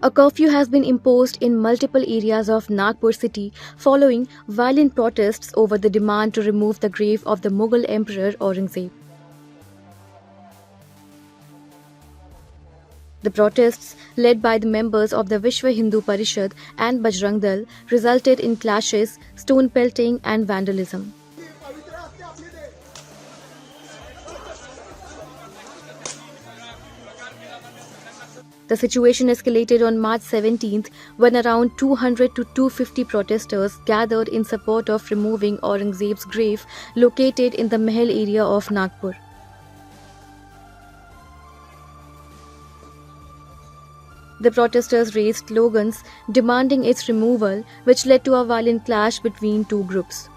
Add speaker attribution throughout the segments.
Speaker 1: A curfew has been imposed in multiple areas of Nagpur city following violent protests over the demand to remove the grave of the Mughal Emperor Aurangzeb. The protests, led by the members of the Vishwa Hindu Parishad and Bajrang Dal, resulted in clashes, stone pelting and vandalism. The situation escalated on March 17th when around 200 to 250 protesters gathered in support of removing Aurangzeb's grave located in the Mahal area of Nagpur. The protesters raised slogans demanding its removal, which led to a violent clash between two groups.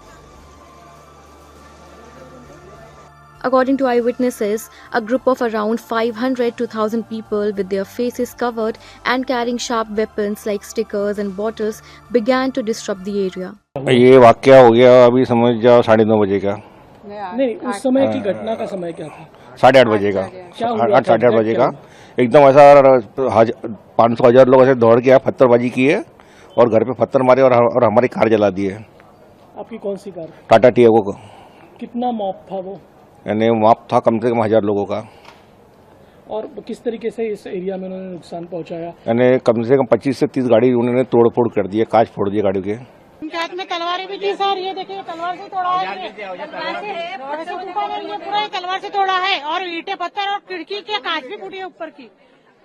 Speaker 1: According to eyewitnesses, a group of around 500 to 1,000 people with their faces covered and carrying sharp weapons like stickers and bottles began to disrupt the area.
Speaker 2: ये वाकया हो गया अभी समझ जाओ 9:30 बजे का।
Speaker 3: नहीं, उस समय की घटना का समय क्या था?
Speaker 2: 8:30 बजे का। 8:30 बजे का एकदम ऐसा 500,000 लोग ऐसे दौड़ के आए, पत्थरबाजी की है और घर पे पत्थर मारे और हमारी कार जला दी है।
Speaker 3: आपकी कौन सी कार?
Speaker 2: टाटा टियागो को।
Speaker 3: कितना मॉब था वो?
Speaker 2: यानी मॉब था कम से कम 1000 लोगों का।
Speaker 3: और किस तरीके से इस एरिया में उन्होंने नुकसान पहुंचाया?
Speaker 2: यानी कम से कम 25 से 30 गाड़ी उन्होंने तोड़ फोड़ कर दी है, कांच फोड़ दिए गाड़ी के।
Speaker 4: उनके हाथ में तलवारें भी थी सर, ये देखिए तलवार से तोड़ा है, ये पूरा तलवार से तोड़ा है और ईंटें पत्थर और खिड़की के कांच भी फूटी है, ऊपर की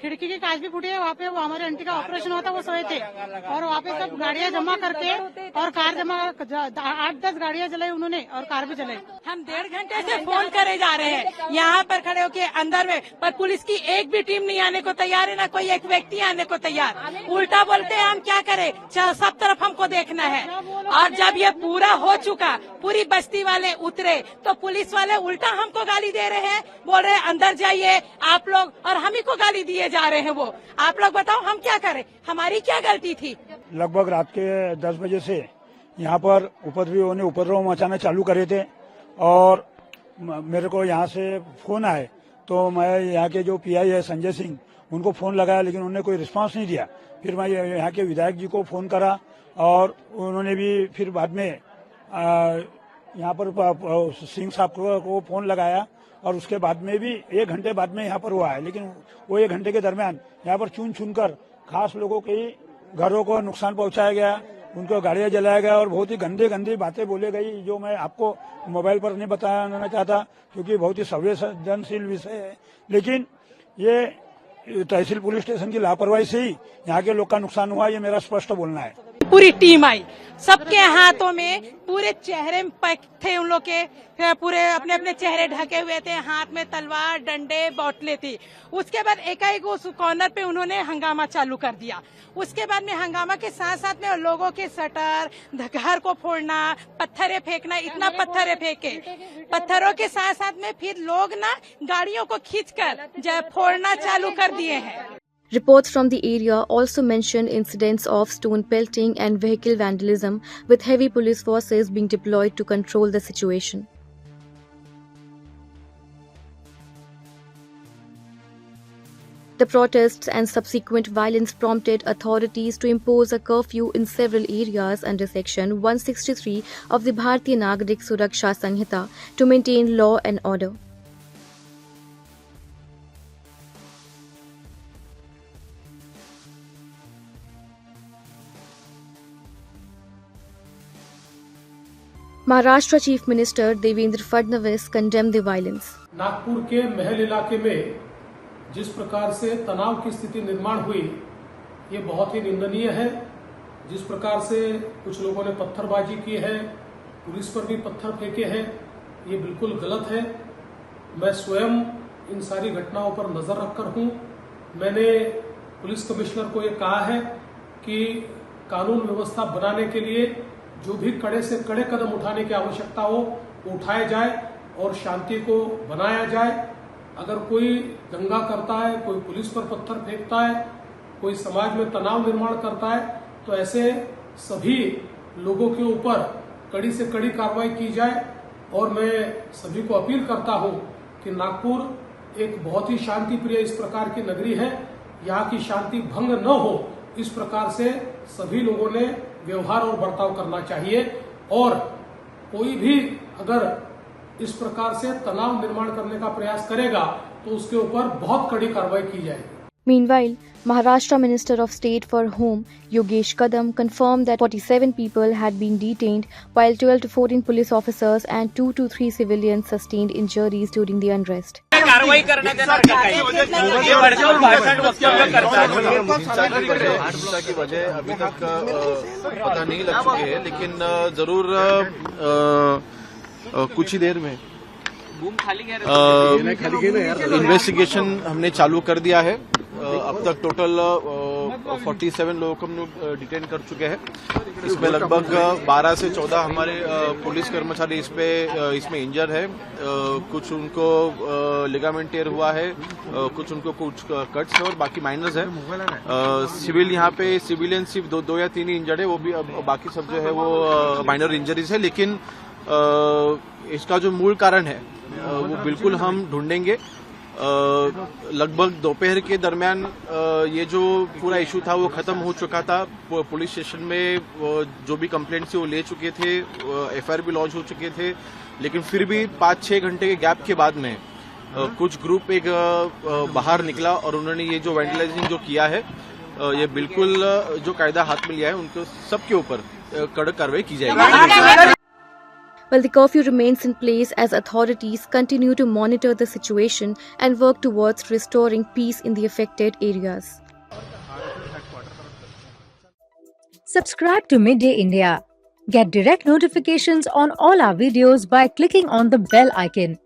Speaker 4: खिड़की की कांच भी फूटी है। वहाँ पे वो हमारे आंटी का ऑपरेशन हुआ था, वो सोए थे और वहाँ पे सब गाड़ियाँ जमा करके और कार जमा 8-10 गाड़ियाँ जलाई उन्होंने और कार भी जलाई।
Speaker 5: हम 1.5 घंटे से फोन करे जा रहे हैं यहाँ पर खड़े होके अंदर में, पर पुलिस की एक भी टीम नहीं आने को तैयार है, ना कोई एक व्यक्ति आने को तैयार। उल्टा बोलते हैं हम क्या करें, सब तरफ हमको देखना है। और जब ये पूरा हो चुका, पूरी बस्ती वाले उतरे तो पुलिस वाले उल्टा हमको गाली दे रहे हैं, बोल रहे हैं अंदर जाइए आप लोग, और हम ही को गाली दिए जा रहे हैं। वो आप लोग बताओ हम क्या करें, हमारी क्या गलती थी?
Speaker 6: लगभग रात के 10 बजे से यहाँ पर उपद्रवियों ने उपद्रव मचाना चालू करे थे और मेरे को यहाँ से फोन आए तो मैं यहाँ के जो पीआई है संजय सिंह, उनको फोन लगाया लेकिन उन्होंने कोई रिस्पांस नहीं दिया। फिर मैं यहाँ के विधायक जी को फोन करा और उन्होंने भी फिर बाद में यहाँ पर सिंह साहब को फोन लगाया और उसके बाद में भी 1 घंटे बाद में यहाँ पर हुआ है। लेकिन वो 1 घंटे के दरमियान यहाँ पर चुन कर खास लोगों के घरों को नुकसान पहुंचाया गया, उनको गाड़ियां जलाया गया और बहुत ही गंदी बातें बोले गई, जो मैं आपको मोबाइल पर नहीं बताना चाहता क्योंकि बहुत ही संवेदनशील विषय है। लेकिन ये तहसील पुलिस स्टेशन की लापरवाही से ही यहाँ के लोग का नुकसान हुआ, ये मेरा स्पष्ट बोलना है।
Speaker 5: पूरी टीम आई, सबके हाथों में पूरे चेहरे थे उन लोग के, पूरे अपने अपने चेहरे ढके हुए थे, हाथ में तलवार डंडे बोतलें थी। उसके बाद एकाएक उस कॉर्नर पे उन्होंने हंगामा चालू कर दिया। उसके बाद में हंगामा के साथ साथ में लोगों के शटर घर को फोड़ना, पत्थरें फेंकना, इतना पत्थरें फेंके, पत्थरों के साथ साथ में फिर लोग ना गाड़ियों को खींचकर फोड़ना चालू कर दिए हैं।
Speaker 1: Reports from the area also mentioned incidents of stone pelting and vehicle vandalism, with heavy police forces being deployed to control the situation. The protests and subsequent violence prompted authorities to impose a curfew in several areas under Section 163 of the Bharatiya Nagarik Suraksha Sanhita to maintain law and order. Maharashtra Chief Minister Devendra Fadnavis condemned the violence.
Speaker 7: Nagpur के महल इलाके में जिस प्रकार से तनाव की स्थिति निर्माण हुई, ये बहुत ही निंदनीय है। जिस प्रकार से कुछ लोगों ने पत्थरबाजी की है, पुलिस पर भी पत्थर फेंके हैं, ये बिल्कुल गलत है। मैं स्वयं इन सारी घटनाओं पर नजर रखकर हूं। मैंने पुलिस कमिश्नर को ये कहा है कि कानून व्यवस्था बनाने के लिए जो भी कड़े से कड़े कदम उठाने की आवश्यकता हो वो उठाए जाए और शांति को बनाया जाए। अगर कोई दंगा करता है, कोई पुलिस पर पत्थर फेंकता है, कोई समाज में तनाव निर्माण करता है, तो ऐसे सभी लोगों के ऊपर कड़ी से कड़ी कार्रवाई की जाए। और मैं सभी को अपील करता हूं कि नागपुर एक बहुत ही शांति प्रिय इस प्रकार की नगरी है, यहाँ की शांति भंग न हो इस प्रकार से सभी लोगों ने व्यवहार और बर्ताव करना चाहिए। और कोई भी अगर इस प्रकार से तनाव निर्माण करने का प्रयास करेगा तो उसके ऊपर बहुत कड़ी कार्रवाई की जाएगी।
Speaker 1: Meanwhile, Maharashtra Minister of State for Home Yogesh Kadam confirmed that 47 people had been detained while 12 to 14 police officers and 2 to 3 civilians sustained injuries during the unrest.
Speaker 8: कारवाई करण्यात येणार का काही? हे वर्षभर भाषण वक्तव्य करतात.
Speaker 9: हिंसा की वजह अभी तक पता नहीं लग चुकी है, लेकिन जरूर कुछ ही देर में इन्वेस्टिगेशन हमने चालू कर दिया है। अब तक टोटल 47 लोगों को हम डिटेन कर चुके हैं। इसमें लगभग 12 से 14 हमारे पुलिस कर्मचारी इसमें इंजर है। कुछ उनको लिगामेंट टेयर हुआ है, कुछ उनको कुछ कट्स है और बाकी माइनर्स है। सिविल यहाँ पे सिविलियन सिर्फ दो या तीन ही इंजर्ड है, वो भी बाकी सब जो है वो माइनर इंजरीज है। लेकिन इसका जो मूल कारण है वो बिल्कुल हम ढूंढेंगे। लगभग दोपहर के दरमियान ये जो पूरा इशू था वो खत्म हो चुका था। पुलिस स्टेशन में जो भी कंप्लेंट थी वो ले चुके थे, एफआईआर भी लॉन्च हो चुके थे। लेकिन फिर भी 5-6 घंटे के गैप के बाद में कुछ ग्रुप एक बाहर निकला और उन्होंने ये जो वैंडलाइजिंग जो किया है, ये बिल्कुल जो कायदा हाथ में लिया है उनको सबके ऊपर कड़क कार्रवाई की जाएगी।
Speaker 1: Well, the curfew remains in place as authorities continue to monitor the situation and work towards restoring peace in the affected areas.
Speaker 10: Subscribe to Midday India. Get direct notifications on all our videos by clicking on the bell icon.